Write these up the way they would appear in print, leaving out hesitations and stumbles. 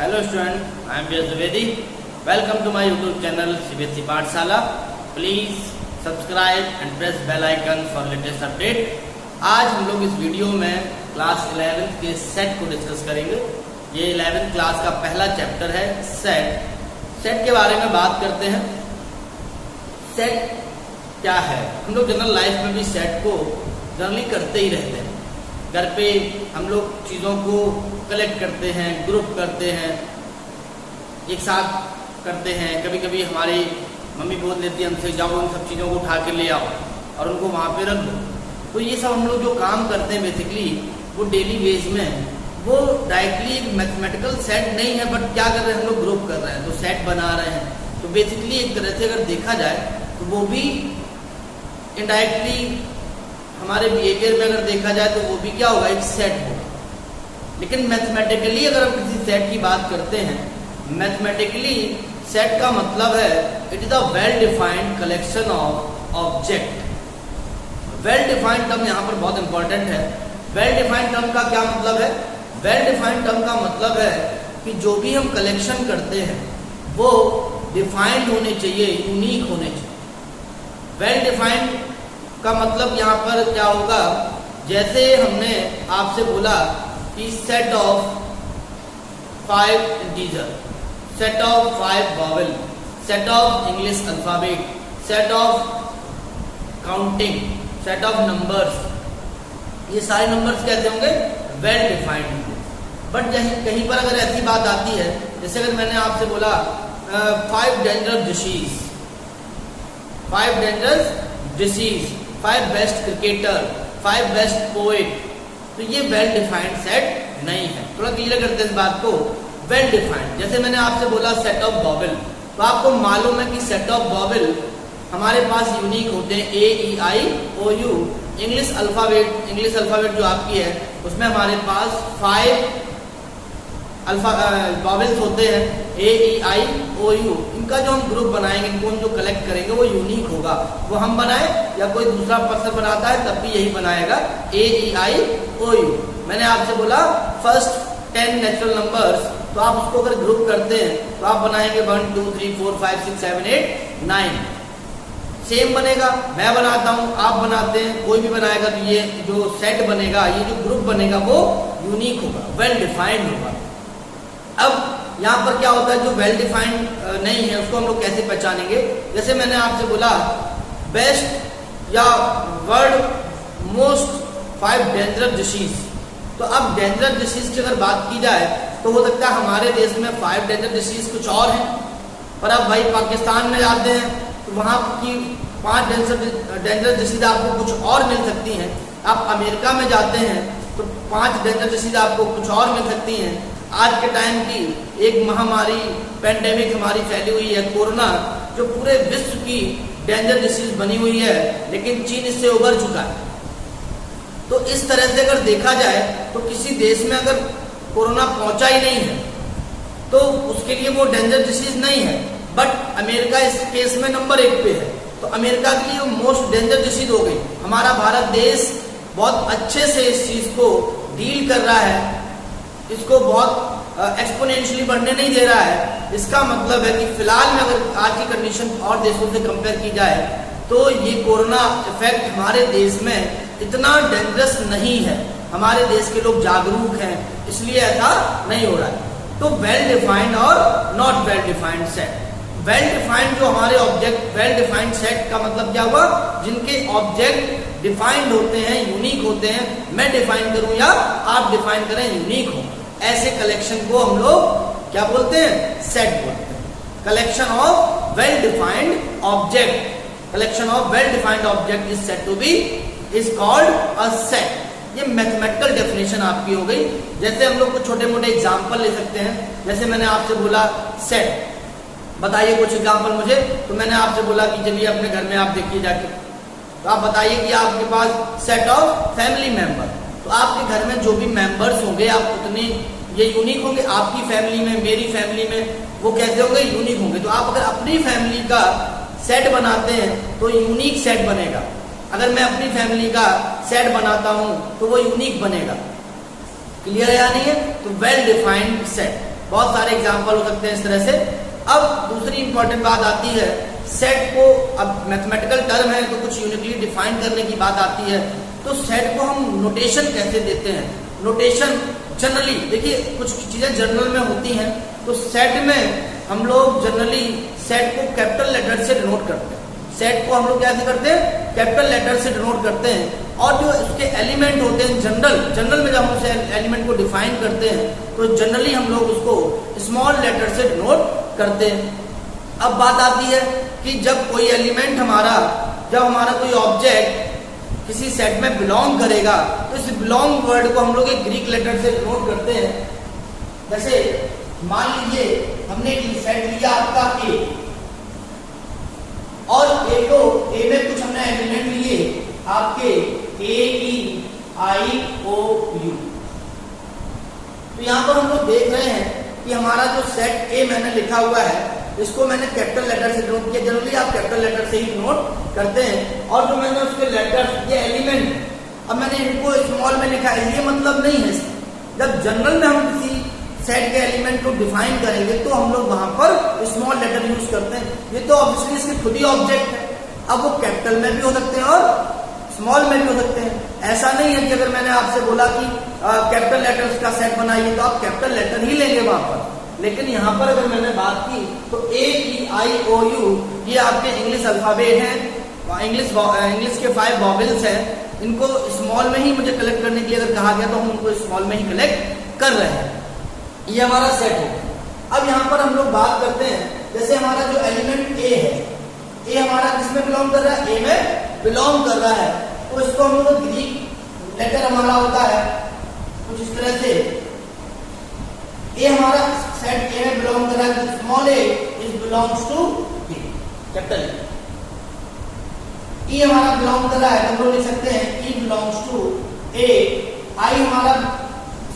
Hello student, I am V.S. Dwivedi. Welcome to my YouTube channel CBSE पाठशाला. Please subscribe and press bell icon for latest update. आज हम लोग इस video में class 11 के set को डिस्कस करेंगे. ये 11th क्लास का पहला चैप्टर है सेट. सेट के बारे में बात करते हैं. सेट क्या है? हम लोग जनरल लाइफ में भी सेट को जनरली करते ही रहते हैं. घर पे हम लोग चीज़ों को कलेक्ट करते हैं, ग्रुप करते हैं, एक साथ करते हैं. कभी कभी हमारी मम्मी बोल देती है हमसे, जाओ उन सब चीज़ों को उठा के ले आओ और उनको वहाँ पे रख दो. तो ये सब हम लोग जो काम करते हैं बेसिकली वो डेली बेस में, वो डायरेक्टली एक मैथमेटिकल सेट नहीं है, बट क्या कर रहे हैं हम लोग, ग्रुप कर रहे हैं, तो सेट बना रहे हैं. तो बेसिकली एक तरह से अगर देखा जाए तो वो भी इनडायरेक्टली हमारे बिहेवियर में अगर देखा जाए तो वो भी क्या होगा, एक सेट होगा. लेकिन मैथमेटिकली अगर हम किसी सेट की बात करते हैं, मैथमेटिकली सेट का मतलब है it is a well defined collection of object. Well defined term यहाँ पर बहुत इंपॉर्टेंट है. वेल डिफाइंड टर्म का क्या मतलब है? वेल डिफाइंड टर्म का मतलब है कि जो भी हम कलेक्शन करते हैं वो डिफाइंड होने चाहिए, यूनिक होने चाहिए. वेल डिफाइंड का मतलब यहाँ पर क्या होगा, जैसे हमने आपसे बोला कि set of 5 integer, set of 5 vowel, set of English alphabet, set of counting, set of numbers, ये सारे नंबर्स कैसे होंगे, वेल डिफाइंड होंगे. बट कहीं पर अगर ऐसी बात आती है, जैसे अगर मैंने आपसे बोला 5 dangerous disease, 5 dangerous disease, 5 best cricketer, 5 best poet, तो ये वेल डिफाइंड सेट नहीं है. थोड़ा क्लियर करते हैं इस बात को. वेल डिफाइंड, जैसे मैंने आपसे बोला सेट ऑफ वॉवेल, तो आपको मालूम है कि सेट ऑफ वॉवेल हमारे पास यूनिक होते हैं, ए ई आई ओ यू. इंग्लिश अल्फाबेट जो आपकी है उसमें हमारे पास 5 वॉवेल्स होते हैं, ए ई आई ओ यू. इनका जो हम ग्रुप बनाएंगे, इनको हम जो कलेक्ट करेंगे वो यूनिक होगा. वो हम बनाए या कोई दूसरा पर्सन बनाता है तब भी यही बनाएगा, ए ई आई ओ यू. मैंने आपसे बोला फर्स्ट 10 नेचुरल नंबर्स, तो आप उसको अगर ग्रुप करते हैं तो आप बनाएंगे 1 2 3 4 5 6 7 8 9. सेम बनेगा, मैं बनाता हूँ, आप बनाते हैं, कोई भी बनाएगा, तो ये जो सेट बनेगा, ये जो ग्रुप बनेगा वो यूनिक होगा, वेल डिफाइंड होगा. अब यहाँ पर क्या होता है, जो वेल डिफाइंड नहीं है उसको हम लोग कैसे पहचानेंगे? जैसे मैंने आपसे बोला बेस्ट या वर्ल्ड मोस्ट 5 डेंजरस डिसीज, तो अब डेंजरस डिसीज की अगर बात की जाए तो हो सकता है हमारे देश में 5 डेंजरस डिसीज कुछ और हैं, पर अब भाई पाकिस्तान में जाते हैं तो वहाँ की 5 डेंजरस डिसीज आपको कुछ और मिल सकती हैं. आप अमेरिका में जाते हैं तो 5 डेंजरस डिसीज आपको कुछ और मिल सकती हैं. आज के टाइम की एक महामारी पेंडेमिक हमारी फैली हुई है, कोरोना, जो पूरे विश्व की डेंजर डिसीज बनी हुई है, लेकिन चीन इससे उबर चुका है. तो इस तरह से अगर देखा जाए तो किसी देश में अगर कोरोना पहुंचा ही नहीं है तो उसके लिए वो डेंजर डिसीज नहीं है. बट अमेरिका इस केस में नंबर 1 पे है, तो अमेरिका के लिए मोस्ट डेंजर डिसीज हो गई. हमारा भारत देश बहुत अच्छे से इस चीज को डील कर रहा है, इसको बहुत एक्सपोनेंशियली बढ़ने नहीं दे रहा है. इसका मतलब है कि फिलहाल में अगर आज की कंडीशन और देशों से कंपेयर की जाए तो ये कोरोना इफेक्ट हमारे देश में इतना डेंजरस नहीं है. हमारे देश के लोग जागरूक हैं, इसलिए ऐसा नहीं हो रहा है. तो वेल डिफाइंड और not well defined set. Well defined जो हमारे ऑब्जेक्ट, वेल डिफाइंड सेट का मतलब क्या हुआ, जिनके ऑब्जेक्ट डिफाइंड होते हैं, यूनिक होते हैं. मैं डिफाइन करूं या आप डिफाइन करें, यूनिक हो, ऐसे कलेक्शन को हम लोग क्या बोलते हैं, सेट बोलते हैं. Collection of well defined object, collection of well defined object is said to be, is called a set. ये मैथमेटिकल डेफिनेशन आपकी हो गई. जैसे हम लोग कुछ छोटे मोटे एग्जांपल ले सकते हैं. जैसे मैंने आपसे बोला सेट, बताइए कुछ एग्जांपल मुझे. तो मैंने आपसे बोला कि चलिए अपने घर में आप देखिए जाके, तो आप बताइए कि आपके पास सेट ऑफ फैमिली मेंबर, तो आपके घर में जो भी मेंबर्स होंगे आप उतने ये यूनिक होंगे. आपकी फैमिली में, मेरी फैमिली में, वो कैसे होंगे, यूनिक होंगे. तो आप अगर अपनी फैमिली का सेट बनाते हैं तो यूनिक सेट बनेगा. अगर मैं अपनी फैमिली का सेट बनाता हूं तो वो यूनिक बनेगा. क्लियर है या नहीं है? तो वेल डिफाइंड सेट. बहुत सारे एग्जाम्पल हो सकते हैं इस तरह से। अब दूसरी इंपॉर्टेंट बात आती है सेट को, अब मैथमेटिकल टर्म है तो कुछ यूनिकली डिफाइन करने की बात आती है। तो सेट को हम नोटेशन कैसे देते हैं? नोटेशन जनरली देखिए कुछ चीजें जनरल में होती हैं, तो सेट में हम लोग जनरली सेट को कैपिटल लेटर से डिनोट करते हैं। सेट को हम लोग कैसे करते हैं? कैपिटल लेटर से डिनोट करते हैं। और जो इसके एलिमेंट होते हैं जनरल में जब हम उसे एलिमेंट को डिफाइन करते हैं तो जनरली हम लोग उसको स्मॉल लेटर से डिनोट करते हैं। अब बात आती है कि जब कोई एलिमेंट जब हमारा कोई ऑब्जेक्ट किसी सेट में बिलोंग करेगा तो इस बिलोंग वर्ड को हम लोग एक ग्रीक लेटर से डिनोट करते हैं। जैसे मान लीजिए हमने सेट लिया आपका ए, और ए में कुछ हमने एलिमेंट लिए आपके AEIOU। तो यहाँ पर हम लोग देख रहे हैं कि हमारा जो सेट ए मैंने लिखा हुआ है इसको मैंने कैपिटल लेटर से डिनोट किया। जनरली आप कैपिटल लेटर से ही डिनोट करते हैं। और जो मैंने उसके लेटर ये एलिमेंट अब मैंने इनको स्मॉल में लिखा है, ये मतलब नहीं है। जब जनरल में हम किसी सेट के एलिमेंट को डिफाइन करेंगे तो हम लोग वहां पर स्मॉल लेटर यूज करते हैं। ये तो ऑब्वियसली इसके खुद ही ऑब्जेक्ट है, अब वो कैपिटल में भी हो सकते हैं और स्मॉल में भी हो सकते हैं। ऐसा नहीं है कि अगर मैंने आपसे बोला कि कैपिटल लेटर्स का सेट बनाइए तो आप कैपिटल लेटर ही लेंगे वहां पर। लेकिन यहाँ पर अगर मैंने बात की तो AEIOU ये आपके इंग्लिश अल्फाबेट हैं, इंग्लिश के 5 वॉवेल्स हैं। इनको स्मॉल में ही मुझे कलेक्ट करने के लिए अगर कहा गया तो हम उनको स्मॉल में ही कलेक्ट कर रहे हैं। ये हमारा सेट है। अब यहाँ पर हम लोग बात करते हैं, जैसे हमारा जो एलिमेंट ए है, ए हमारा किसमें बिलोंग कर रहा है? ए में बिलोंग कर रहा है। तो इसको हम लोग ग्रीक लेटर हमारा होता है कुछ इस तरह से। ए हमारा सेट ए में बिलोंग कर रहा है, small a is belongs to B, capital E हमारा बिलोंग कर रहा है, हम लोग लिख सकते हैं ई बिलोंग्स टू ए। आई हमारा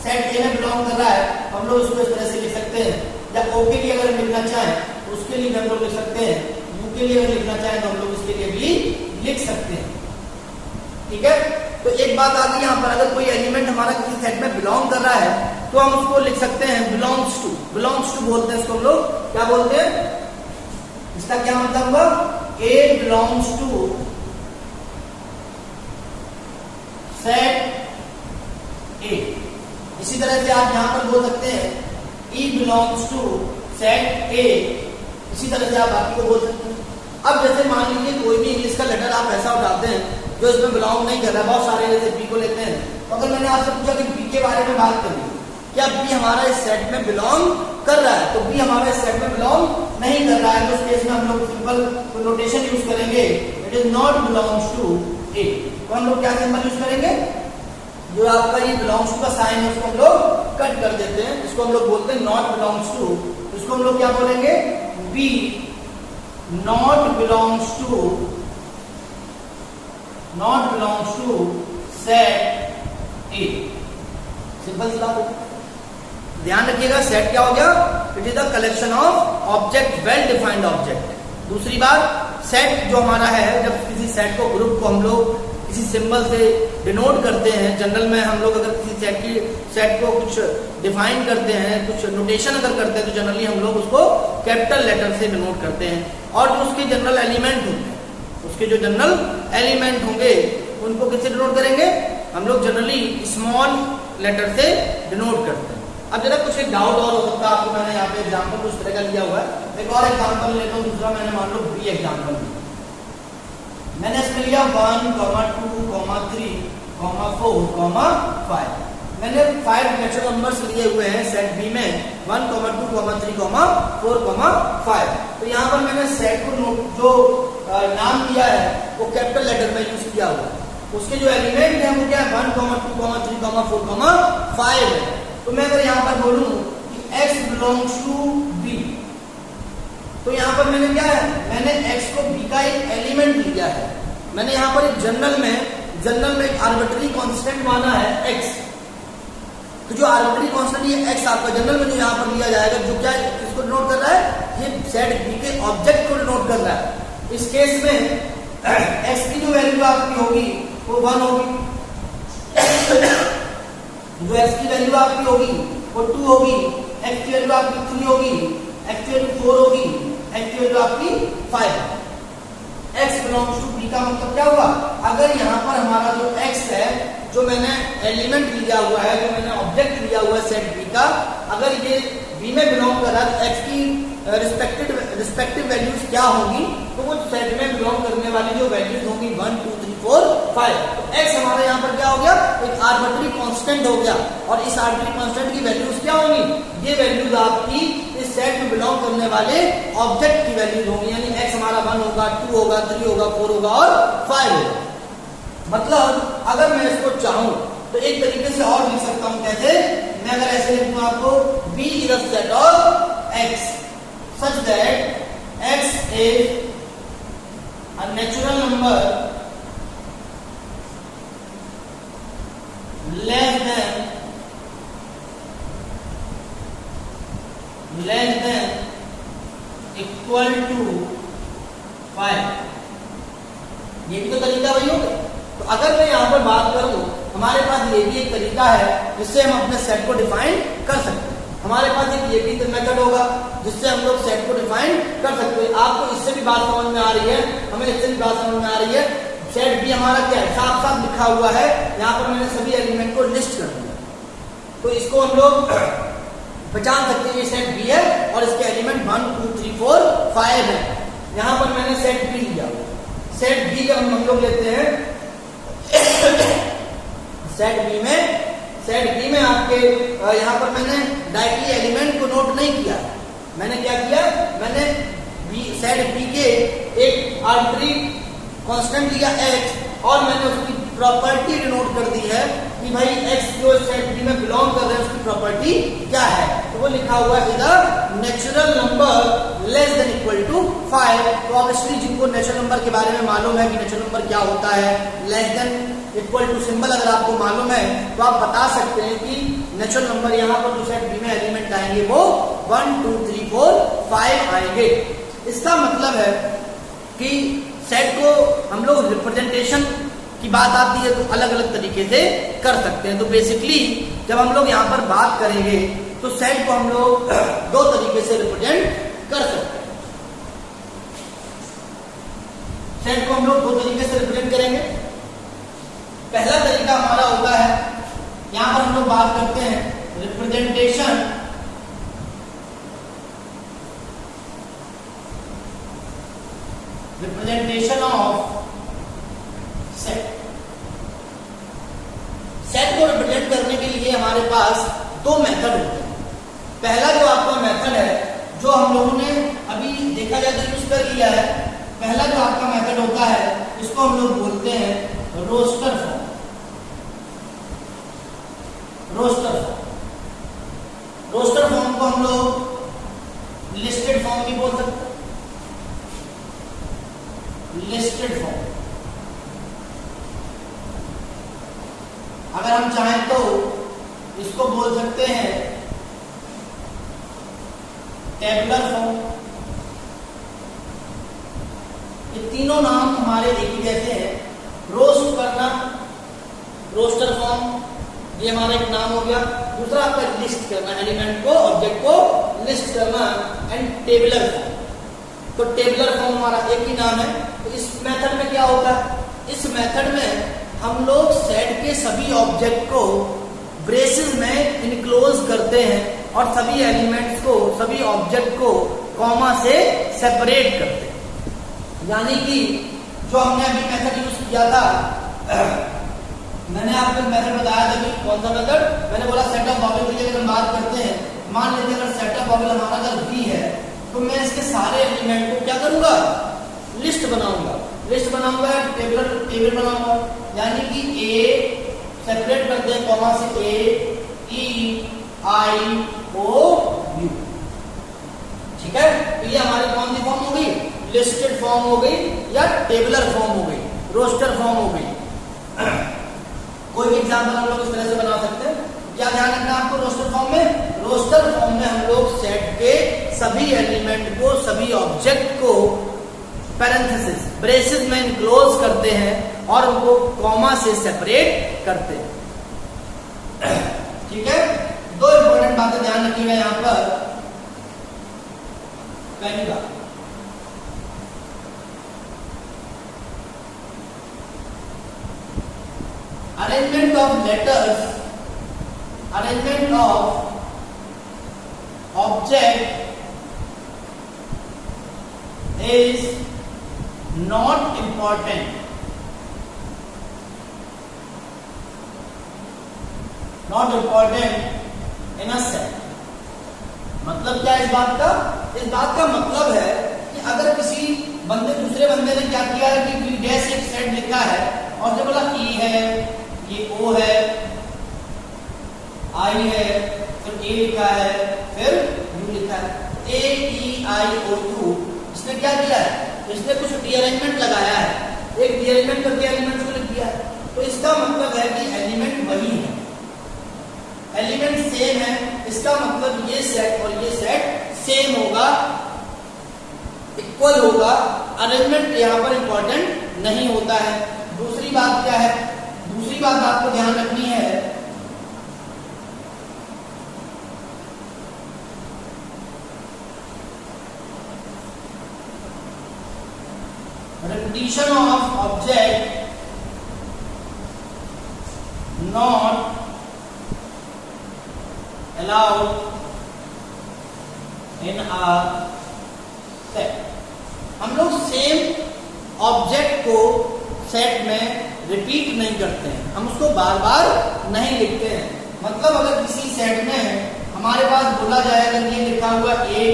सेट ए में बिलोंग कर रहा है, हम लोग इसको इस तरह से लिख सकते हैं। या ओ के लिए अगर लिखना चाहें तो उसके लिए हम लोग लिख सकते हैं, यू के लिए अगर लिखना चाहें तो हम लोग इसके लिए भी लिख सकते हैं। ठीक है, तो एक बात आती है यहाँ पर, अगर कोई एलिमेंट हमारा किसी सेट में बिलोंग कर रहा है तो हम उसको लिख सकते हैं बिलोंग्स टू बोलते हैं इसको हम लोग क्या बोलते हैं? इसका क्या मतलब हुआ? ए बिलोंग्स टू सेट ए। इसी तरह से आप यहां पर बोल सकते हैं E belongs to set A. इसी तरह से आप बाकी को बोल सकते हैं। अब जैसे मान लीजिए कोई भी इंग्लिश का लेटर आप ऐसा उठाते हैं जो इसमें बिलोंग नहीं कर रहा है, बहुत सारे जैसे बी को लेते हैं। तो अगर मैंने आपसे पूछा कि बी के बारे में बात करिए, क्या बी हमारा इस सेट में बिलोंग कर रहा है? तो बी हमारा इस सेट में बिलोंग नहीं कर रहा है। तो उस केस में हम लोग सिंपल नोटेशन यूज करेंगे, it is not belongs to A. तो हम लोग क्या सिंबल यूज करेंगे? जो आपका ये बिलोंग्स टू का साइन है उसको हम लोग कट कर देते हैं, इसको हम लोग बोलते हैं नॉट बिलोंग्स टू। इसको हम लोग क्या बोलेंगे? B not belongs to set A. Simple सा ध्यान रखिएगा, सेट क्या हो गया? It is the collection of object, well defined object. दूसरी बात, सेट जो हमारा है, जब किसी सेट को ग्रुप को हम लोग किसी सिंबल से डिनोट करते हैं, जनरल में हम लोग अगर किसी सेट को कुछ डिफाइन करते हैं, कुछ नोटेशन अगर करते हैं तो जनरली हम लोग उसको कैपिटल लेटर से डिनोट करते हैं। और जो उसके जनरल एलिमेंट होंगे उनको किससे डिनोट करेंगे? हम लोग जनरली स्मॉल लेटर से डिनोट करते हैं। अब जरा कुछ एक डाउट और हो सकता है आपको, मैंने यहाँ पे एग्जाम्पल कुछ तरह का लिया हुआ है। एक और एग्जाम्पल लेता हूँ, दूसरा मैंने मान लो बी एग्जाम्पल लिया। मैंने इसमें लिया 1, 2, 3, 4, 5। मैंने 5 नेचुरल नंबर्स लिए हुए हैं सेट बी में, 1, 2, 3, 4, 5। तो यहाँ पर मैंने सेट को जो नाम दिया है वो कैपिटल लेटर में यूज किया हुआ है। उसके जो एलिमेंट है वो क्या है? 1, 2, 3, 4, 5 है। तो मैं अगर यहाँ पर बोलूं कि x बिलोंग्स टू b, तो यहाँ पर मैंने क्या है? मैंने x को b का एक एलिमेंट लिया है। मैंने यहाँ पर एक जनरल में एक आर्बिट्ररी कांस्टेंट माना है x। तो जो आर्बिट्ररी कांस्टेंट ये x आपका जनरल में जो यहाँ पर लिया जाएगा, जो क्या इसको डिनोट कर रहा है? ये सेट b के ऑब्जेक्ट को डिनोट कर रहा है। इस केस में x की जो वैल्यू आपकी होगी वो 1 होगी, जो x की वैल्यू आपकी होगी वो 2 होगी, x की वैल्यू आपकी 3 होगी, x की वैल्यू 4 होगी, x की वैल्यू आपकी 5। x बिलोंग्स टू b का मतलब क्या हुआ, अगर यहाँ पर हमारा जो x है, जो मैंने एलिमेंट लिया हुआ है, जो मैंने ऑब्जेक्ट लिया हुआ है सेट b का, अगर ये b में बिलोंग कर रहा है तो x की रिस्पेक्टिव वैल्यूज क्या होंगी, तो वो सेट में बिलोंग करने वाली जो वैल्यूज होंगी 1 2 3 4 5। तो x हमारा यहाँ पर क्या हो गया, एक आर्बिट्री कांस्टेंट हो गया, और इस आर्बिट्री कांस्टेंट की वैल्यूज क्या होंगी, ये वैल्यूज आपकी इस सेट में बिलोंग करने वाले ऑब्जेक्ट की वैल्यूज होंगी, यानी x हमारा 1 होगा, 2 होगा, 3 होगा, 4 होगा और 5 होगा। मतलब अगर मैं इसको चाहूं तो एक तरीके से और लिख सकता हूं, कैसे, मैं अगर ऐसे लिखूं आपको, b is a set of x such that x is a natural number less than equal to 5। ये भी तो तरीका वही होगा। तो अगर मैं यहाँ पर बात करूं, हमारे पास ये भी एक तरीका है जिससे हम अपने सेट को डिफाइन कर सकते हैं। हमारे पास एक ये भी मेथड होगा जिससे हम लोग सेट को डिफाइन कर सकते हैं। आपको इससे भी बात समझ में आ रही है, हमें इससे भी बात समझ में आ रही है। सेट बी हमारा क्या है, साफ साफ लिखा हुआ है, यहाँ पर मैंने सभी एलिमेंट को लिस्ट कर दिया, तो इसको हम लोग पहचान सकते हैं ये सेट बी है और इसके एलिमेंट 1 2 3 4 5 है। यहाँ पर मैंने सेट बी लिया, सेट बी जब हम लोग लेते हैं सेट बी में आपके यहाँ पर मैंने डायरेक्टली एलिमेंट को नोट नहीं किया, मैंने क्या किया, मैंने सेट बी के एक आर्बिट्री कांस्टेंट लिया x और मैंने उसकी प्रॉपर्टी डिनोट कर दी है कि भाई x जो सेट बी में बिलोंग कर रहे हैं उसकी प्रॉपर्टी क्या है, तो वो लिखा हुआ है the natural number less than equal to 5। तो ऑब्वियसली जिनको नेचुरल नंबर के बारे में मालूम है कि नेचुरल नंबर क्या होता है, less than equal to symbol अगर आपको मालूम है तो आप बता सकते हैं कि नेचुरल नंबर यहाँ पर जो सेट बी में एलिमेंट आएंगे वो 1 2 3 4 5 आएंगे। इसका मतलब है कि सेट को हम लोग रिप्रेजेंटेशन की बात आती है तो अलग अलग तरीके से कर सकते हैं। तो बेसिकली जब हम लोग यहाँ पर बात करेंगे तो सेट को हम लोग दो तरीके से रिप्रेजेंट कर सकते हैं। सेट को हम लोग दो तरीके से रिप्रेजेंट करेंगे। पहला तरीका हमारा होता है, यहां पर हम लोग बात करते हैं रिप्रेजेंटेशन ऑफ सेट। सेट को रिप्रेजेंट करने के लिए हमारे पास दो मेथड होते हैं। पहला जो आपका मेथड है, जो हम लोगों ने अभी देखा जाए तो यूज कर लिया है, पहला जो आपका मेथड होता है इसको हम लोग बोलते हैं रोस्टर फॉर्म। रोस्टर फॉर्म को हम लोग लिस्टेड फॉर्म भी बोल सकते हैं। लिस्टेड फॉर्म, अगर हम चाहें तो इसको बोल सकते हैं टेबुलर फॉर्म। ये तीनों नाम हमारे एक ही जैसे हैं। रोस्ट करना, रोस्टर फॉर्म, ये हमारा एक नाम हो गया। दूसरा आपका लिस्ट करना, एलिमेंट को, ऑब्जेक्ट को लिस्ट करना, एंड टेबुलर फॉर्म। तो टेबुलर फॉर्म हमारा एक ही नाम है। तो इस मेथड में क्या होता है, इस मेथड में हम लोग सेट के सभी ऑब्जेक्ट को ब्रेसेस में इनक्लोज करते हैं और सभी एलिमेंट्स को, सभी ऑब्जेक्ट को कॉमा से सेपरेट करते हैं। यानी कि जो हमने अभी मेथड यूज किया था, मैंने आपको मेथड बताया था कि कौन सा मेथड, मैंने बोला सेट ऑफ बबल की अगर हम बात करते हैं, मान लेते हैं अगर सेट ऑफ बबल हमारा अगर V है तो मैं इसके सारे एलिमेंट को क्या करूंगा, लिस्ट बनाऊंगा। लिस्ट बनाऊंगा, टेबल बनाऊंगा, यानी कि A सेपरेट करते हैं कॉमा से A E I O U। ठीक है, तो ये हमारी कौन सी फॉर्म हो गई, लिस्टेड फॉर्म हो गई या टेबुलर फॉर्म हो गई, रोस्टर फॉर्म हो गई। कोई भी एग्जाम्पल हम लोग इस तरह से बना सकते हैं। क्या ध्यान रखना है आपको रोस्टर फॉर्म में, रोस्टर फॉर्म में हम लोग सेट के सभी एलिमेंट को, सभी ऑब्जेक्ट को पैरेंथेसिस, ब्रेसेस में इनक्लोज करते हैं और उनको कॉमा से सेपरेट करते हैं। ठीक है, दो इंपॉर्टेंट बातें ध्यान रखिएगा यहाँ पर। पहली बात, arrangement of letters, arrangement of object is not important, not important in a set। मतलब क्या इस बात का? इस बात का मतलब है कि अगर किसी दूसरे बंदे ने क्या किया है कि डैश एक सेट लिखा है और जो बोला ई है, ये ओ है, आई है, फिर ए लिखा है, फिर यू लिखा है, ए ई आई ओ यू। इसने क्या किया है? इसने कुछ रीअरेंजमेंट लगाया है, एक रीअरेंजमेंट करके एलिमेंट्स को लिख दिया है। तो इसका मतलब है कि एलिमेंट वही है, एलिमेंट सेम है। इसका मतलब ये सेट और ये सेट सेम होगा, इक्वल होगा। अरेंजमेंट यहाँ पर इंपॉर्टेंट नहीं होता है। दूसरी बात क्या है? दूसरी बात आपको ध्यान रखनी है, repetition of object not allowed in a set। हम लोग सेम ऑब्जेक्ट को सेट में रिपीट नहीं करते हैं, हम उसको बार बार नहीं लिखते हैं। मतलब अगर किसी सेट में हमारे पास बोला जाए, अगर ये लिखा हुआ ए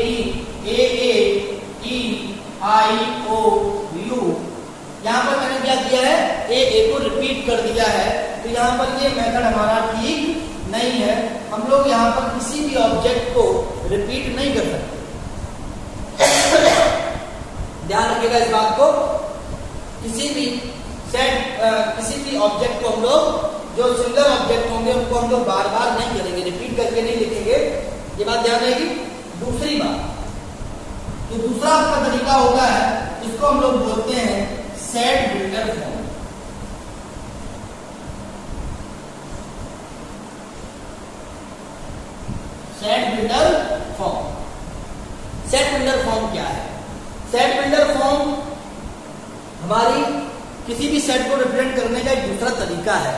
ई आई ओ यू, यहाँ पर मैंने क्या किया है? ए को रिपीट कर दिया है। तो यहाँ पर ये मेथड हमारा ठीक नहीं है। हम लोग यहाँ पर किसी भी ऑब्जेक्ट को रिपीट नहीं कर सकते। ध्यान रखिएगा इस बात को। किसी भी सेट, किसी भी ऑब्जेक्ट को हम लोग, जो सिंगल ऑब्जेक्ट होंगे उनको हम लोग बार बार नहीं करेंगे, रिपीट करके नहीं लिखेंगे। ये बात ध्यान रहेगी। दूसरी बात, तो दूसरा आपका तरीका होता है, इसको हम लोग बोलते हैं set builder form. Set builder form. Set builder form क्या है? सेट बिल्डर फॉर्म हमारी किसी भी सेट को रिप्रेजेंट करने का एक दूसरा तरीका है।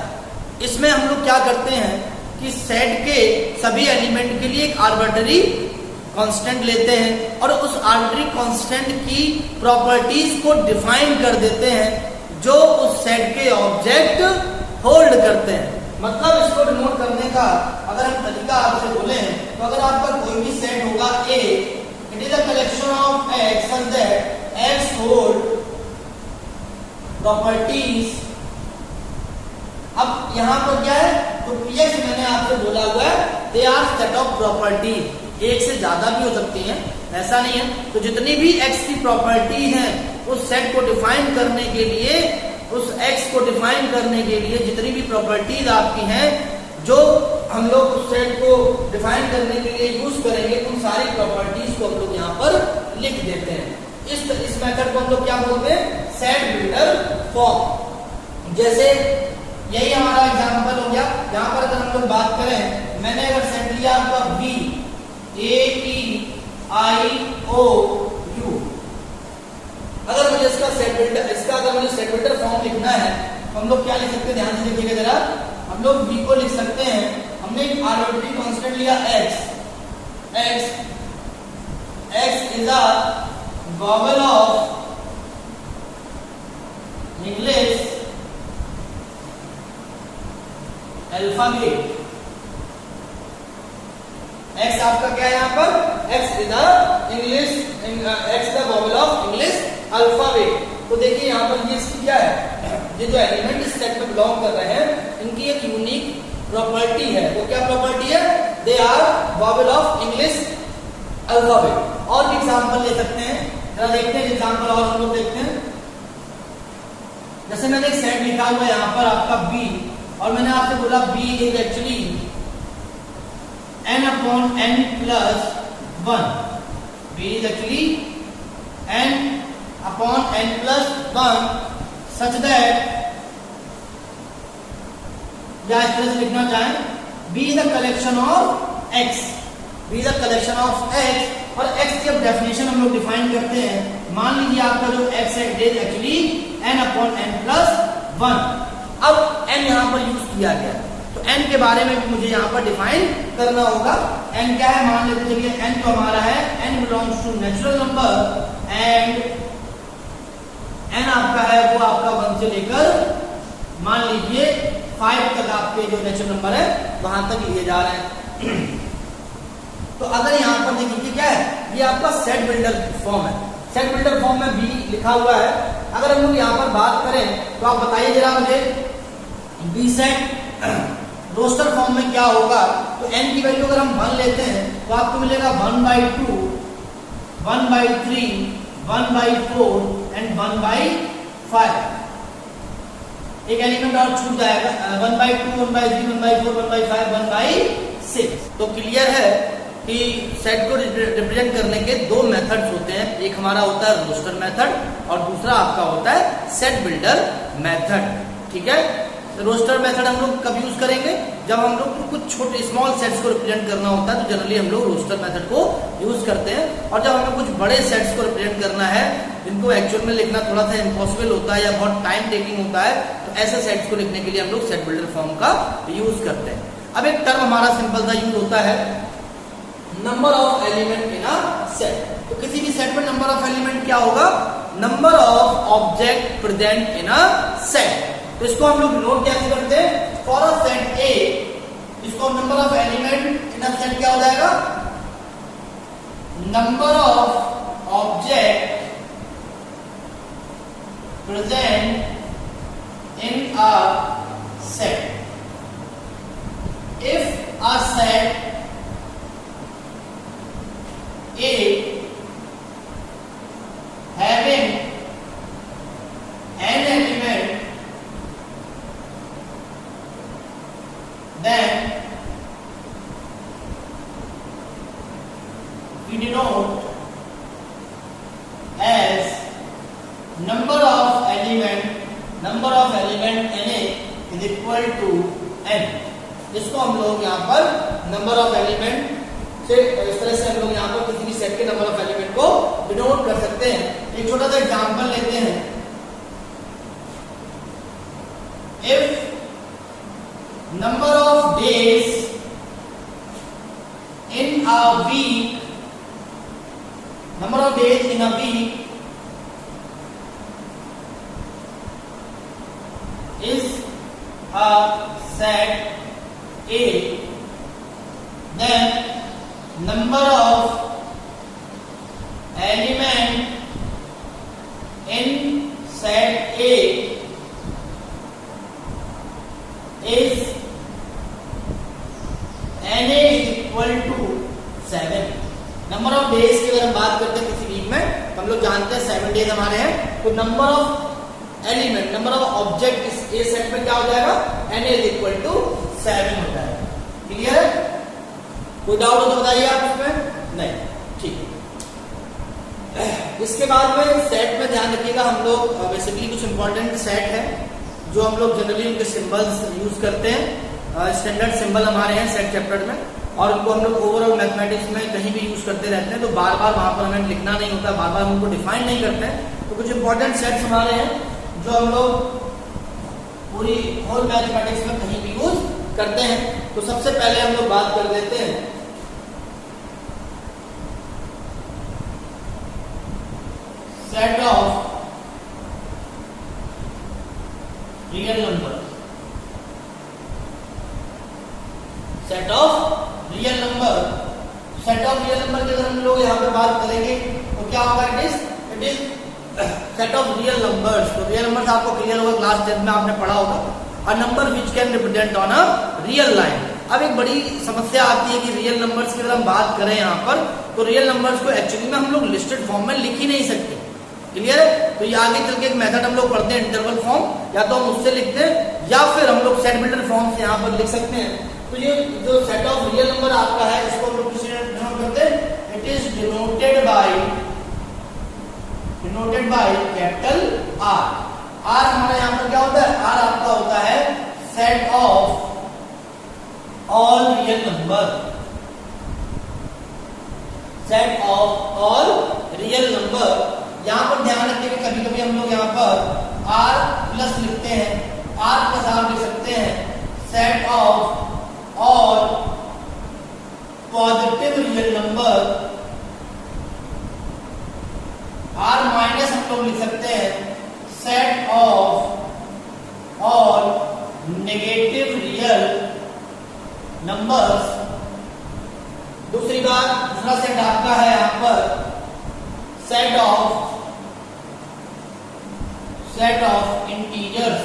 इसमें हम लोग क्या करते हैं कि सेट के सभी एलिमेंट के लिए एक आर्बिट्ररी कांस्टेंट लेते हैं और उस आर्बिट्ररी कांस्टेंट की प्रॉपर्टीज को डिफाइन कर देते हैं जो उस सेट के ऑब्जेक्ट होल्ड करते हैं। मतलब इसको डिनोट करने का अगर हम तरीका आपसे बोले, तो अगर आपका कोई भी सेट होगा A, it is a collection of X such that X hold properties. अब यहां पर क्या है? तो पीएक्स मैंने आपसे बोला हुआ है, they are set of properties. एक से ज्यादा भी हो सकती हैं, ऐसा नहीं है। तो जितनी भी एक्स की प्रॉपर्टी है उस सेट को डिफाइन करने के लिए, उस एक्स को डिफाइन करने के लिए जितनी भी प्रॉपर्टीज आपकी हैं, जो हम लोग उस सेट को डिफाइन करने के लिए यूज करेंगे, उन सारी प्रॉपर्टीज को हम लोग यहाँ पर लिख देते हैं। इस मेथड को हम लोग क्या बोलते हैं? Set builder form. जैसे यही हमारा एग्जाम्पल हो गया। यहाँ पर अगर हम लोग बात करें, मैंने अगर सेट लिया आपका B A E I O you, अगर मुझे इसका सेट बिल्डर, इसका अगर मुझे सेट बिल्डर फॉर्म लिखना है तो हम लोग क्या लिख सकते हैं? ध्यान से देखिएगा जरा। हम लोग बी को लिख सकते हैं, हमने एक आर्बिट्ररी कांस्टेंट लिया x. X is a vowel of English alphabet. X आपका क्या है यहाँ पर? X is the English, x the vowel of English alphabet. तो देखिए यहाँ पर ये इसकी क्या है? ये जो एलिमेंट इस सेट में बिलोंग कर रहे हैं, इनकी एक यूनिक प्रॉपर्टी है। वो क्या प्रॉपर्टी है? They are vowel of English alphabet. और भी एग्जाम्पल ले सकते हैं, जरा देखते हैं एग्जाम्पल और हम लोग देखते हैं। जैसे मैंने एक सेट लिखा हुआ है यहाँ पर आपका बी, और मैंने आपसे बोला B is actually n upon n plus 1. B is actually n upon n plus 1 such that, या इस तरह से लिखना चाहें, B is a collection of x, be the collection of x। और x की अब डेफिनेशन हम लोग डिफाइन करते हैं। मान लीजिए आपका जो x है इट इज एक्चुअली n/n+1। अब n यहाँ पर यूज किया गया तो n के बारे में भी मुझे यहाँ पर डिफाइन करना होगा। n क्या है मान लेते चलिए, n तो हमारा है n belongs to natural number and n आपका है वो आपका 1 से लेकर मान लीजिए 5 तक आपके जो नेचुरल नंबर है वहां तक लिए जा रहे हैं। तो अगर यहाँ पर देखिए क्या है, ये आपका सेट बिल्डर फॉर्म है। सेट बिल्डर फॉर्म में बी लिखा हुआ है। अगर हम लोग यहाँ पर बात करें तो आप बताइए जरा मुझे, बी सेट रोस्टर फॉर्म में क्या होगा। तो n की वैल्यू अगर हम 1 लेते हैं तो आपको मिलेगा 1/2, 1/3, 1/4 एंड 1/5। एक एलिमेंट और छूट जाएगा, 1/2, 1/3, 1/4, 1/5, 1/6। तो क्लियर है कि सेट को रिप्रेजेंट करने के दो मेथड्स होते हैं। एक हमारा होता है रोस्टर मेथड और दूसरा आपका होता है सेट बिल्डर मेथड। ठीक है, रोस्टर मेथड हम लोग कब यूज करेंगे, जब हम लोग कुछ छोटे स्मॉल सेट्स को रिप्रेजेंट करना होता है तो जनरली हम लोग रोस्टर मेथड को यूज करते हैं। और जब हमें कुछ बड़े सेट्स को रिप्रेजेंट करना है जिनको एक्चुअल में लिखना थोड़ा सा इम्पॉसिबल होता है या बहुत टाइम टेकिंग होता है, तो ऐसे सेट्स को लिखने के लिए हम लोग सेट बिल्डर फॉर्म का यूज करते हैं। अब एक टर्म हमारा सिंपल सा यूज होता है number of element in a set. तो किसी भी सेट में नंबर ऑफ एलिमेंट क्या होगा, number of object present in a set. तो इसको हम लोग नोट कैसे करते हैं, फॉर अ सेट ए, इसको number of element in a set क्या हो जाएगा, number of object present in a set. If a set A having n element, then we denote as number of element Na is equal to n। जिसको हम लोग यहाँ पर number of element से इस तरह से हम लोग यहाँ पर किसी भी सेट के नंबर ऑफ एलिमेंट को डिनोट कर सकते हैं। एक छोटा सा एग्जांपल लेते हैं, if number of days in a week, number of days in a week is a set A, then number of element in set A is Na is equal to 7। Number of days की अगर हम बात करते हैं किसी week में, तो हम लोग जानते हैं 7 डेज हमारे हैं। तो number of element, number of object इस ए सेट में क्या हो जाएगा, Na is equal to 7 हो जाएगा। क्लियर है, कोई डाउट हो तो बताइए आप इसमें, नहीं, ठीक है। इसके बाद में सेट में ध्यान रखिएगा, हम लोग बेसिकली कुछ इंपॉर्टेंट सेट है जो हम लोग जनरली उनके सिंबल्स यूज करते हैं। स्टैंडर्ड सिंबल हमारे हैं सेट चैप्टर में, और उनको हम लोग ओवरऑल मैथमेटिक्स में कहीं भी यूज करते रहते हैं। तो बार बार वहां पर हमें लिखना नहीं होता, बार बार उनको डिफाइन नहीं करते हैं। तो कुछ इंपॉर्टेंट सेट्स हमारे हैं जो हम लोग पूरी होल मैथमेटिक्स में कहीं भी यूज करते हैं। तो सबसे पहले हम लोग बात कर लेते हैं set of real number. Set of real number, set of real number की अगर हम लोग यहाँ पे बात करेंगे तो क्या होगा, it is set of real numbers. तो रियल नंबर्स आपको क्लियर होगा, क्लास 10 में आपने पढ़ा होगा। A number which can represent on a real line. अब एक बड़ी समस्या आती है कि रियल नंबर्स की अगर हम बात करें यहाँ पर, तो रियल नंबर्स को एक्चुअली में हम लोग लिस्टेड फॉर्म में लिख ही नहीं सकते। क्लियर है, तो ये आगे चल के एक मेथड हम लोग पढ़ते हैं इंटरवल फॉर्म, या तो हम उससे लिखते हैं या फिर हम लोग सेट बिल्डर फॉर्म से यहाँ पर लिख सकते हैं। तो ये जो सेट ऑफ रियल नंबर आपका है, इसको हम लोग किसी डिनोट करते हैं, it is denoted by capital R. R हमारा यहाँ पर क्या होता है, आर आपका होता है set of all real number. Set of all real number. यहाँ पर ध्यान रखिएगा, कभी कभी हम लोग यहाँ पर आर प्लस लिखते हैं, आर प्लस आर लिख सकते हैं, set of all positive real number. R minus हम लोग लिख सकते हैं, set of all negative real numbers. दूसरी बात, दूसरा सेट आपका है यहाँ पर सेट ऑफ इंटीजर्स।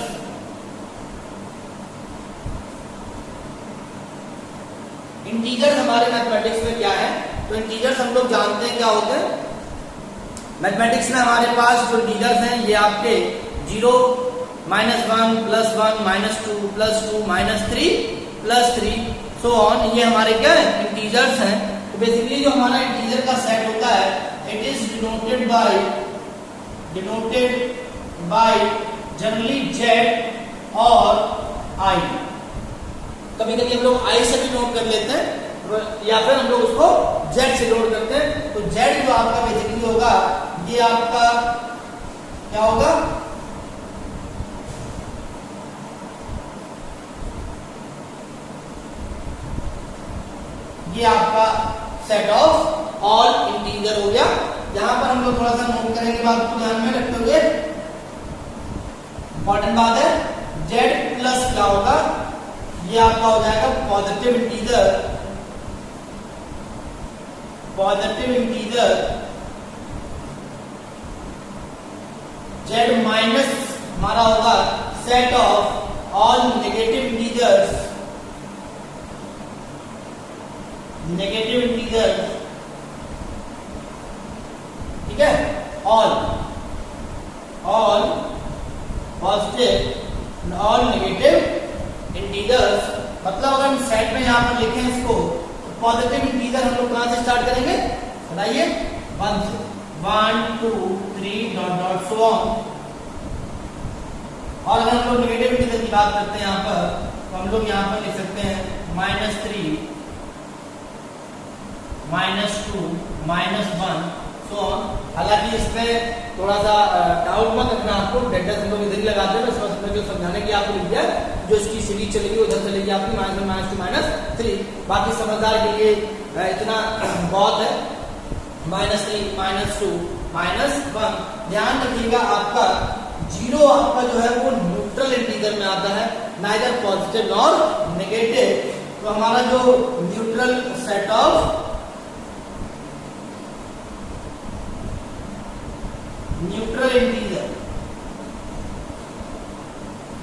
इंटीजर्स हमारे मैथमेटिक्स में क्या है? तो इंटीजर्स हम लोग जानते हैं क्या होते हैं। मैथमेटिक्स में हमारे पास जो इंटीजर्स हैं ये आपके 0, -1, +1, -2, +2, -3, +3 सो ऑन, ये हमारे क्या है? इंटीजर्स हैं। तो बेसिकली जो हमारा इंटीजर का सेट होता है, it is denoted bye generally Z और I। कभी कभी हम लोग I से भी नोट कर लेते हैं या फिर हम लोग उसको Z से नोट करते हैं। तो Z जो आपका बेसिकली होगा, ये आपका क्या होगा? ये आपका सेट ऑफ ऑल इंटीजर हो गया। यहां पर हम लोग थोड़ा सा नोट करेंगे, बात को ध्यान में रखते हुए, इंपॉर्टेंट बात है, Z प्लस क्या होगा? ये आपका हो जाएगा पॉजिटिव इंटीजर। Z माइनस हमारा होगा set of all negative integers. ठीक है, all positive all negative integers. मतलब अगर हम सेट में यहां पर लिखें इसको, तो पॉजिटिव इंटीजर हम लोग कहां से स्टार्ट करेंगे? बताइए, 1 से, 1 2 3 डॉट डॉट सो ऑन। और अगर हम लोग नेगेटिव इंटीजर की बात करते हैं यहां पर, तो हम लोग यहां पर लिख सकते हैं -3, -2, -1 सो ऑन। हालांकि इसमें थोड़ा सा डाउट मत रखना, आपको डेटा हम लोग इधर ही लगाते हैं, समझ जो समझाने की आपको लिख दिया, जो इसकी सीरीज चलेगी उधर चलेगी आपकी -1, -2, -3। बाकी समझदार के लिए इतना बहुत है, -3, -2, -1। ध्यान रखिएगा, आपका 0 आपका जो है वो न्यूट्रल इंटीजर में आता है, नाइदर पॉजिटिव नॉर नेगेटिव। तो हमारा जो neutral set of neutral integer,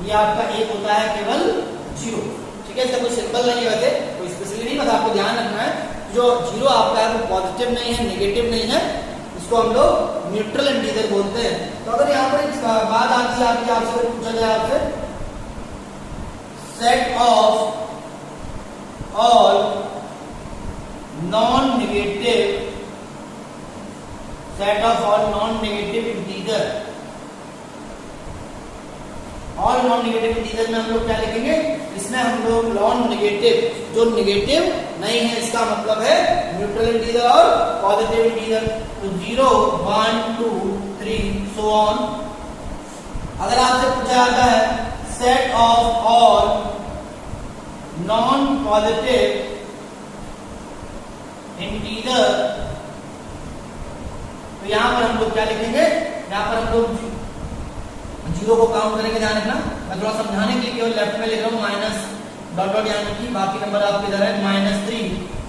ये आपका एक होता है केवल 0। ठीक है, इसका कोई सिंबल नहीं है, वैसे कोई स्पेशली नहीं, बस आपको ध्यान रखना है जो 0 आपका है वो पॉजिटिव नहीं है, नेगेटिव नहीं है, इसको हम लोग न्यूट्रल इंटीजर बोलते हैं। तो अगर यहाँ पर एक बात आती है आपकी, आपसे पूछा जाए आपसे, set of all non negative integer. All non negative integer में हम लोग क्या लिखेंगे? इसमें हम लोग नॉन नेगेटिव, जो नेगेटिव नहीं है, इसका मतलब है न्यूट्रल इंटीजर और पॉजिटिव इंटीजर। तो 0, 1 2 3 सो ऑन। अगर आपसे पूछा जाता है set of all non positive integer, तो यहां पर हम लोग क्या लिखेंगे? यहां पर हम लोग 0 को काउंट करेंगे। ध्यान रखना, मैं थोड़ा समझाने के लिए केवल लेफ्ट में लिख रहा हूँ, माइनस डॉट डॉट, यानी कि बाकी नंबर आपके इधर है -3,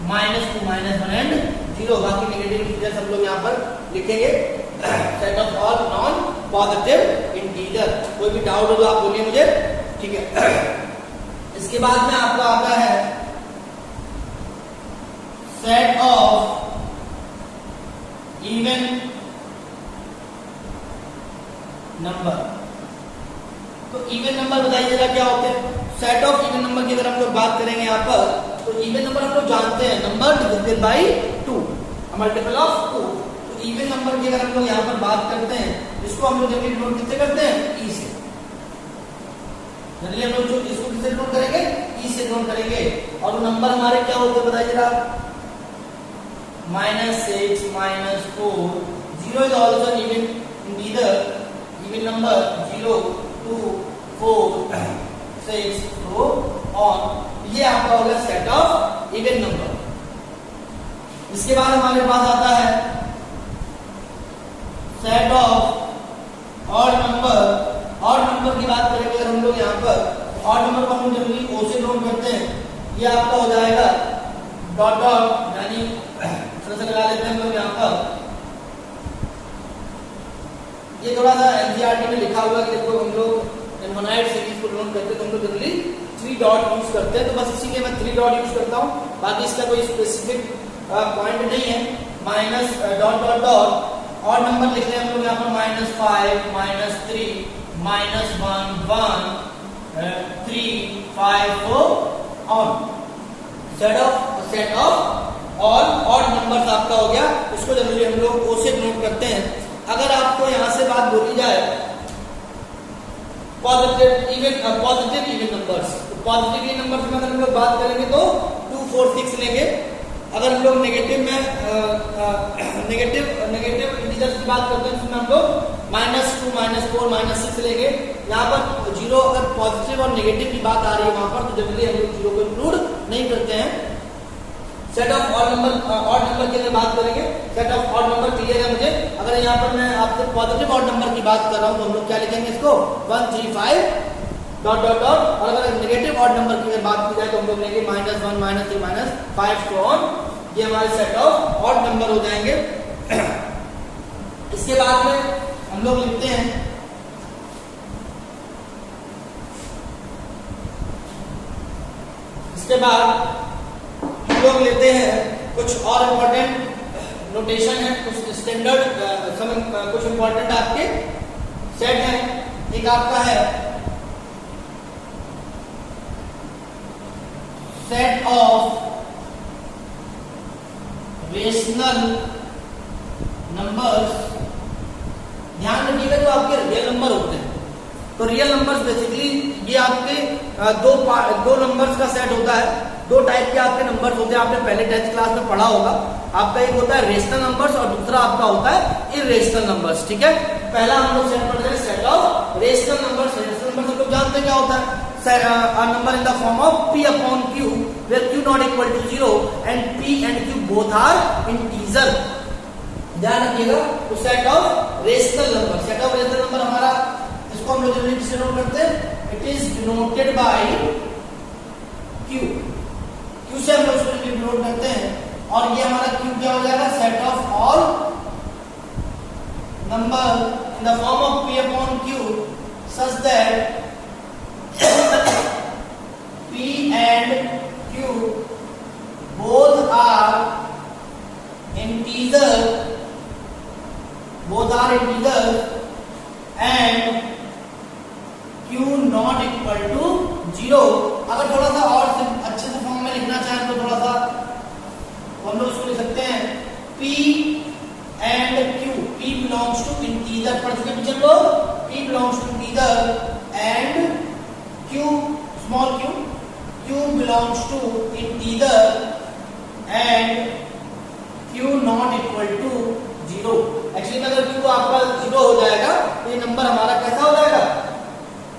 -2, -1 एंड 0। बाकी नेगेटिव इंटीजर्स हम लोग यहाँ पर लिखेंगे, set of all non positive integer. कोई भी डाउट हो तो आप बोलिए मुझे, ठीक है। इसके बाद में आपका आता है सेट ऑफ इवन नंबर। तो इवन नंबर बताइए जरा क्या होते हैं? सेट ऑफ इवन नंबर की अगर हम लोग बात करेंगे यहाँ पर, तो इवन नंबर हम लोग जानते हैं, number divisible by 2, multiple of 2। तो इवन नंबर की अगर हम लोग यहाँ पर बात करते हैं, इसको हम लोग जनरली डिनोट किससे करते हैं? ई से। जनरली हम लोग जो इसको किससे डिनोट करेंगे? ई से डिनोट करेंगे। और वो नंबर हमारे क्या होते हैं बताइए जरा? -6 -4. 0 is also an even integer, even number. 0 2 4 6 so on. ये आपका होगा सेट ऑफ इवन नंबर. इसके बाद हमारे पास आता है set of odd number. Odd number की बात करेंगे अगर हम लोग यहाँ पर ऑड नंबर को हम जनरली ओ से नोट करते हैं. ये आपका हो जाएगा डॉट डॉट, यानी थोड़ा सा लगा लेते हैं हम लोग यहाँ पर. ये थोड़ा सा एनसीईआरटी में लिखा हुआ है कि देखो हम लोग इनफाइनाइट सीरीज को नोट करते हैं तो हम लोग जनरली 3 डॉट यूज करते हैं. तो बस इसी के मैं 3 डॉट यूज करता हूँ. बाकी इसका कोई स्पेसिफिक पॉइंट नहीं है. माइनस डॉट डॉट डॉट और नंबर लिख रहे हैं हम लोग यहाँ पर -5 -3 -1 1 3 5 4 on. Set of odd numbers आपका हो गया. इसको जनरली हम लोग ओ से नोट करते हैं. अगर आपको यहाँ से बात बोली जाए पॉजिटिव इवन नंबर्स, तो पॉजिटिव इवन नंबर्स में अगर हम लोग बात करेंगे तो 2 4 6 लेंगे. अगर हम लोग नेगेटिव में नेगेटिव इंटीजर्स की बात करते हैं उसमें हम लोग -2 -4 -6 लेंगे. यहाँ पर 0 अगर पॉजिटिव और नेगेटिव की बात आ रही है वहां पर तो जनरली हम लोग 0 को इंक्लूड नहीं करते हैं. सेट ऑफ ऑड नंबर की अगर बात करेंगे, set of odd number clear है मुझे. अगर यहाँ पर मैं आपसे पॉजिटिव ऑड नंबर की बात कर रहा हूँ तो हम लोग क्या लिखेंगे इसको 1 3 5 डॉट डॉट डॉट. और अगर नेगेटिव ऑड नंबर की बात की जाए तो हम लोग लेंगे -1 -3 -5 तो ऑन. ये हमारे सेट ऑफ ऑड नंबर हो जाएंगे. इसके बाद में हम लोग लिखते हैं इसके बाद हम लोग लेते हैं कुछ और इंपॉर्टेंट नोटेशन है, कुछ स्टैंडर्ड कुछ इंपॉर्टेंट आपके सेट है. एक आपका है सेट ऑफ रेशनल नंबर्स. ध्यान रखिएगा जो आपके रियल नंबर होते हैं तो रियल नंबर्स बेसिकली ये आपके दो नंबर्स का सेट होता है. 2 टाइप के आपके नंबर्स होते हैं. आपने पहले 10th क्लास में पढ़ा होगा. आपका एक होता है रेशनल नंबर्स और दूसरा आपका होता है इरेशनल नंबर्स. ठीक है, पहला हम लोग सेट पढ़ रहे हैं set of rational numbers. Rational numbers हम लोग जानते हैं क्या होता है. Number in the form of p upon q where q not equal to 0 and p and q both are integer. ध्यान रखिएगा. तो set of rational number, set of rational number हमारा इसको हम लोग जनरली किससे नोट करते हैं. It is denoted by q. q से हम लोग इसको डिनोट करते हैं. और ये हमारा q क्या हो जाएगा set of all number in the form of p upon q such that p and q both are integers and q not equal to 0. अगर थोड़ा सा और अच्छे से फॉर्म में लिखना चाहें तो थोड़ा सा हम लोग इसको लिख सकते हैं p and q. p belongs to integer. पढ़ चुके टीचर लोग. p belongs to integer and q small q belongs to integer and q not equal to 0. Actually अगर q आपका 0 हो जाएगा तो ये नंबर हमारा कैसा हो जाएगा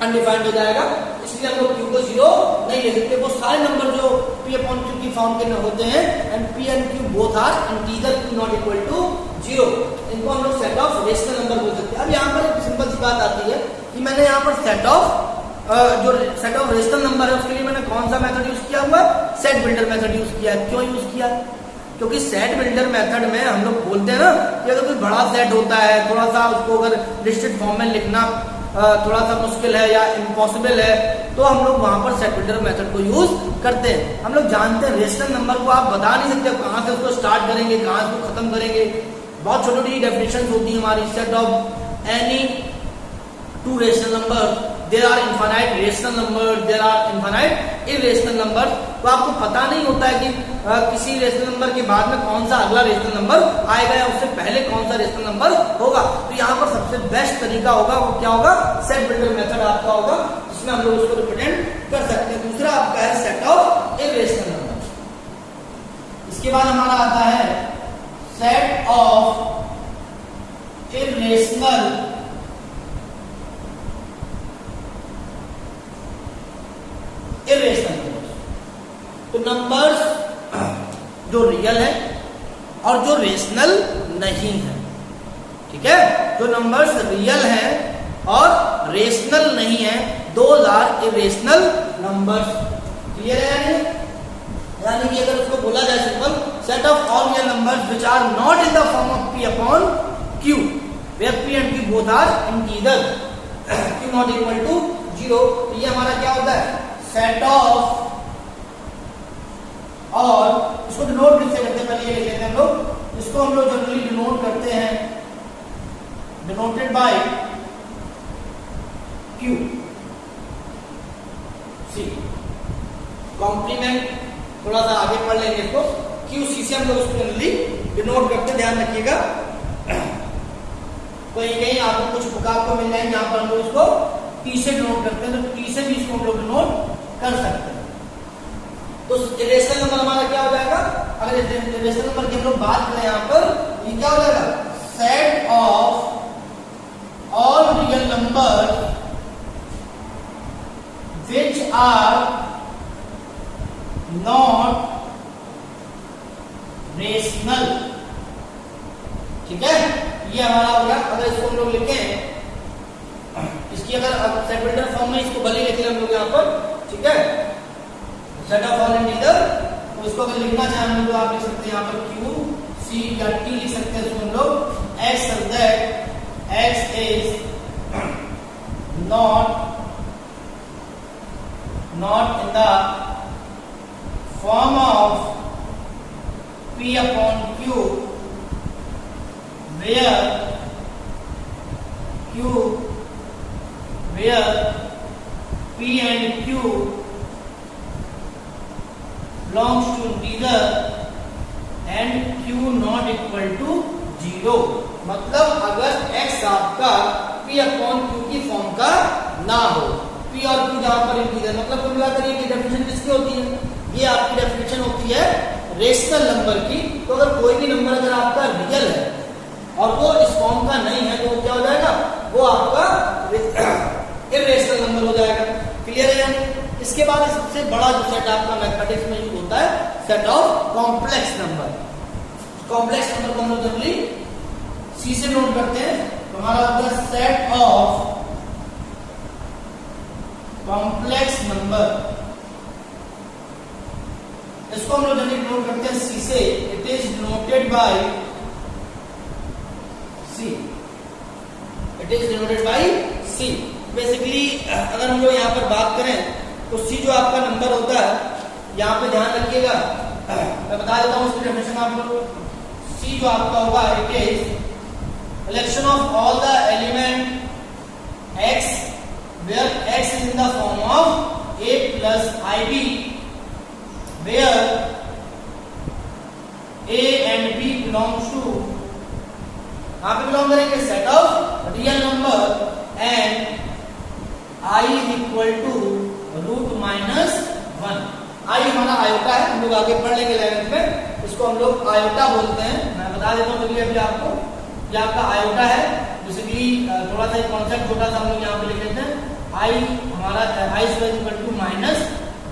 अनडिफाइंड हो जाएगा. इसलिए हम लोग q को 0 नहीं ले सकते. वो सारे नंबर जो p upon q की फॉर्म के होते हैं and p and q both are integer q not equal to 0. इनको हम लोग सेट ऑफ रेशनल नंबर बोल सकते हैं. अब यहाँ पर एक सिंपल सी बात आती है कि मैंने यहाँ पर सेट ऑफ जो सेट ऑफ रेशनल नंबर है उसके लिए मैंने कौन सा मेथड यूज किया हुआ है. सेट बिल्डर मेथड यूज किया है. क्यों यूज किया? क्योंकि सेट बिल्डर मेथड में हम लोग बोलते हैं ना कि अगर कोई बड़ा सेट होता है थोड़ा सा उसको अगर लिस्टेड फॉर्म में लिखना थोड़ा सा मुश्किल है या इम्पॉसिबल है तो हम लोग वहां पर सेट बिल्डर मेथड को यूज करते हैं. हम लोग जानते हैं रेशनल नंबर को आप बता नहीं सकते कहां से उसको स्टार्ट करेंगे कहां से उसको खत्म करेंगे. बहुत छोटी छोटी डेफिनेशन होती है हमारी. Set of any 2 rational number, there are infinite rational number, there are infinite irrational number. तो आपको पता नहीं होता है कि किसी रेशनल नंबर के बाद में कौन सा अगला रेशनल नंबर आएगा या उससे पहले कौन सा रेशनल नंबर होगा. तो यहाँ पर सबसे बेस्ट तरीका होगा वो क्या होगा सेट बिल्डर मेथड आपका होगा जिसमें हम लोग उसको रिप्रेजेंट कर सकते हैं. दूसरा आपका है सेट ऑफ इरेशनल नंबर. इसके बाद हमारा आता है सेट ऑफ इर्रेशनल नंबर्स। तो नंबर्स जो रियल है और जो रेशनल नहीं है, ठीक है, जो नंबर्स रियल है और रेशनल नहीं है, those are irrational numbers. Clear है? यानी कि अगर उसको बोला जाए simple, set of all real numbers which are not in the form of p upon q, where p and q both are integer, q not equal to 0। तो ये हमारा क्या होता है? सेट ऑफ, और इसको डिनोट किससे करते हैं? पहले ये लिख लेते हैं हम लोग। इसको हम लोग जनरली डिनोट करते हैं, denoted by q, c। Complement थोड़ा सा आगे पढ़ लेंगे इसको। q c से हम लोग इसको जनरली डिनोट करते हैं, ध्यान रखिएगा। कहीं कहीं आपको कुछ बुक आपको मिल जाएंगे, यहाँ पर हम लोग इसको t से डिनोट करते हैं, तो t से भी इसको हम लोग डिनोट कर सकते हैं। तो इरेशनल नंबर हमारा क्या हो जाएगा? अगर इरेशनल नंबर की हम लोग बात करें यहाँ पर, ये क्या हो जाएगा? Set of all real number which are not rational, ठीक है, ये हमारा हो गया। अगर इसको हम लोग लिखें, इसकी अगर सेपरेटर फॉर्म में इसको भले लिख लें हम लोग यहाँ पर, ठीक है, सेट ऑफ ऑल इंटीजर। तो इसको अगर लिखना चाहें हम लोग, आप लिख सकते हैं यहाँ पर q c या t लिख सकते हैं इसको हम लोग, x such that x is not in the form of p upon q, where p and q belongs to integer and q not equal to 0। मतलब अगर x आपका p अपॉन q की फॉर्म का ना हो, p और q जहां पर इंटीजर, मतलब कुल मिलाकर ये डेफिनेशन किसकी होती है? ये आपकी डेफिनेशन होती है रेशनल नंबर की। तो अगर कोई भी नंबर अगर आपका रियल है और वो इस फॉर्म का नहीं है, तो वो क्या हो जाएगा? वो आपका इरेशनल नंबर हो जाएगा। क्लियर है? यानी इसके बाद सबसे बड़ा जो सेट आपका मैथमेटिक्स में यूज होता है, set of complex number. Complex number को हम लोग जनरली सी से नोट करते हैं, तो हमारा होता है सेट ऑफ कॉम्प्लेक्स नंबर। इसको हम लोग जनरली नोट करते हैं सी से। It is denoted by C, it is denoted by C. Basically अगर हम लोग यहाँ पर बात करें तो सी जो आपका नंबर होता है, यहाँ पे ध्यान रखिएगा, मैं बता देता हूँ इसकी डेफिनेशन आप लोग। सी जो आपका होगा, it is collection of all the element x where x is in the form of a plus ib, where a and b belongs to, यहाँ पे बिलोंग करेंगे set of real number and i is equal to root minus 1। i हमारा iota है, हम लोग आगे पढ़ लेंगे 11th में, इसको हम लोग आयोटा बोलते हैं। मैं बता देता हूँ अभी आपको, ये आपका आयोटा है। बेसिकली थोड़ा सा कॉन्सेप्ट छोटा सा हम लोग यहाँ पे लिख लेते हैं। i हमारा i is equal to minus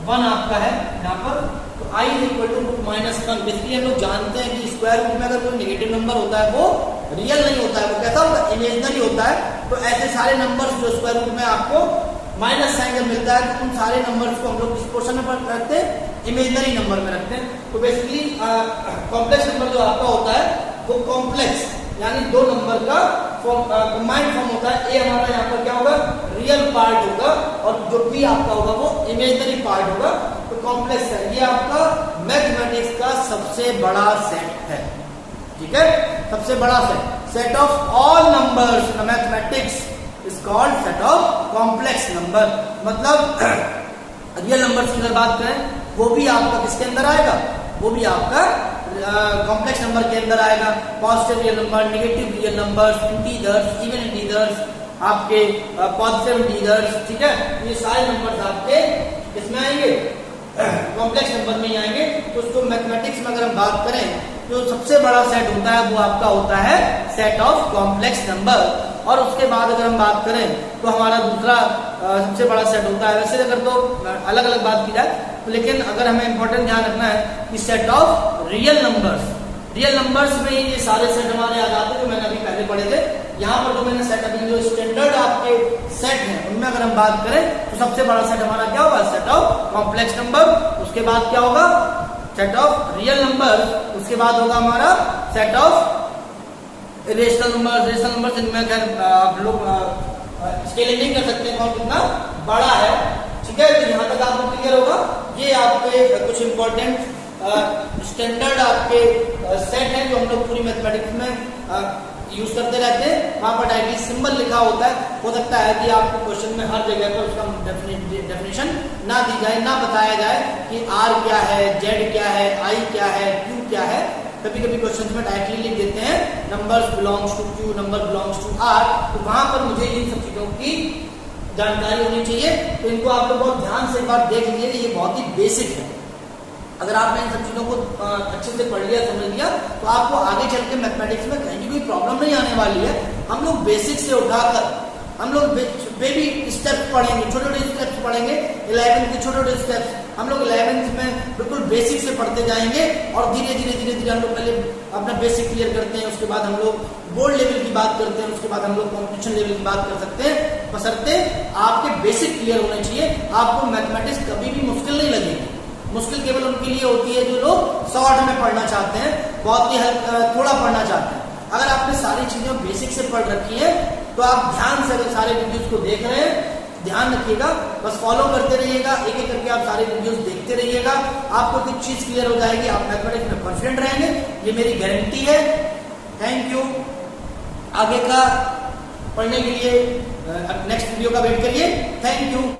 1 आपका है यहाँ पर, तो i is equal to root minus 1। Basically हम लोग जानते हैं कि स्क्वायर रूट में अगर कोई नेगेटिव नंबर होता है वो रियल नहीं होता है, वो कैसा होता है? इमेजिनरी होता है। तो ऐसे सारे नंबर्स जो स्क्वायर रूट में आपको माइनस साइन जब मिलता है, तो उन सारे नंबर्स को हम लोग किस पोर्शन में रखते हैं? इमेजिनरी नंबर में रखते हैं। तो बेसिकली कॉम्प्लेक्स नंबर जो आपका होता है वो कॉम्प्लेक्स यानी दो नंबर का कंबाइंड फॉर्म होता है। ए हमारा यहाँ पर क्या होगा? रियल पार्ट होगा, और जो बी आपका होगा वो इमेजिनरी पार्ट होगा। तो कॉम्प्लेक्स है, ये आपका मैथमेटिक्स का सबसे बड़ा सेट है, ठीक है, सबसे बड़ा set. Set of all numbers in mathematics is called set of complex number. मतलब रियल नंबर्स की अगर बात करें, वो भी आपका किसके अंदर आएगा? वो भी आपका कॉम्प्लेक्स नंबर के अंदर आएगा। Positive real number, negative real numbers, integers, even integers, आपके पॉजिटिव इंटीजर्स, ठीक है, ये सारे नंबर्स आपके किसमें आएंगे? कॉम्प्लेक्स नंबर में ही आएंगे। तो उसको मैथमेटिक्स में अगर हम बात करें जो सबसे बड़ा सेट होता है वो आपका होता है सेट ऑफ कॉम्प्लेक्स नंबर। और उसके बाद अगर हम बात करें तो हमारा दूसरा सबसे बड़ा सेट होता है, वैसे अगर तो अलग अलग बात की जाए तो, लेकिन अगर हमें इंपॉर्टेंट ध्यान रखना है कि set of real numbers. Real numbers में ये सारे सेट हमारे आ जाते हैं जो मैंने अभी पहले पढ़े थे। यहाँ पर जो मैंने सेट अभी जो स्टैंडर्ड आपके सेट हैं उनमें अगर हम बात करें तो सबसे बड़ा सेट हमारा क्या होगा, सेट ऑफ कॉम्प्लेक्स नंबर। उसके बाद क्या होगा, सेट ऑफ रियल नंबर। उसके बाद होगा हमारा set of rational number. Rational number जिनमें खैर आप लोग स्केलिंग नहीं कर सकते कौन कितना बड़ा है, ठीक है। तो यहाँ तक आपको क्लियर होगा। ये आपके कुछ इंपॉर्टेंट स्टैंडर्ड आपके सेट हैं जो हम लोग पूरी मैथमेटिक्स में यूज करते रहते हैं। वहां पर डायरेक्टली सिंबल लिखा होता है, हो सकता है कि आपको क्वेश्चन में हर जगह पर उसका डेफिनेशन ना दी जाए, ना बताया जाए कि आर क्या है, जेड क्या है, आई क्या है, क्यू क्या है। कभी कभी क्वेश्चन में डायरेक्टली लिख देते हैं numbers belongs to Q, number belongs to R. तो वहां पर मुझे इन सब चीजों की जानकारी होनी चाहिए। तो इनको आप लोग बहुत ध्यान से एक बार देख लीजिए कि ये बहुत ही बेसिक है। अगर आपने इन सब चीजों को अच्छे से पढ़ लिया, समझ लिया, तो आपको आगे चल के मैथमेटिक्स में कहीं कोई प्रॉब्लम नहीं आने वाली है। हम लोग बेसिक से उठाकर हम लोग बेबी स्टेप्स पढ़ेंगे, छोटे छोटे स्टेप्स पढ़ेंगे, 11th के छोटे छोटे स्टेप्स हम लोग 11th में बिल्कुल बेसिक से पढ़ते जाएंगे। और धीरे धीरे हम लोग पहले अपना बेसिक क्लियर करते हैं, उसके बाद हम लोग बोर्ड लेवल की बात करते हैं, उसके बाद हम लोग कॉम्पिटिशन लेवल की बात कर सकते हैं। बशर्ते आपके बेसिक क्लियर होने चाहिए। आपको मैथमेटिक्स कभी भी मुश्किल नहीं लगेगी। मुश्किल केवल उनके लिए होती है जो लोग शॉर्ट में पढ़ना चाहते हैं, बहुत ही थोड़ा पढ़ना चाहते हैं। अगर आपने सारी चीजें बेसिक से पढ़ रखी है तो आप ध्यान से अगर सारे वीडियोस को देख रहे हैं, ध्यान रखिएगा, बस फॉलो करते रहिएगा, एक एक करके आप सारे वीडियोस देखते रहिएगा। आपको कुछ चीज क्लियर हो जाएगी, आप मैथमेटिक्स में कॉन्फिडेंट रहेंगे, ये मेरी गारंटी है। Thank you. आगे का पढ़ने के लिए नेक्स्ट वीडियो का वेट करिए। Thank you.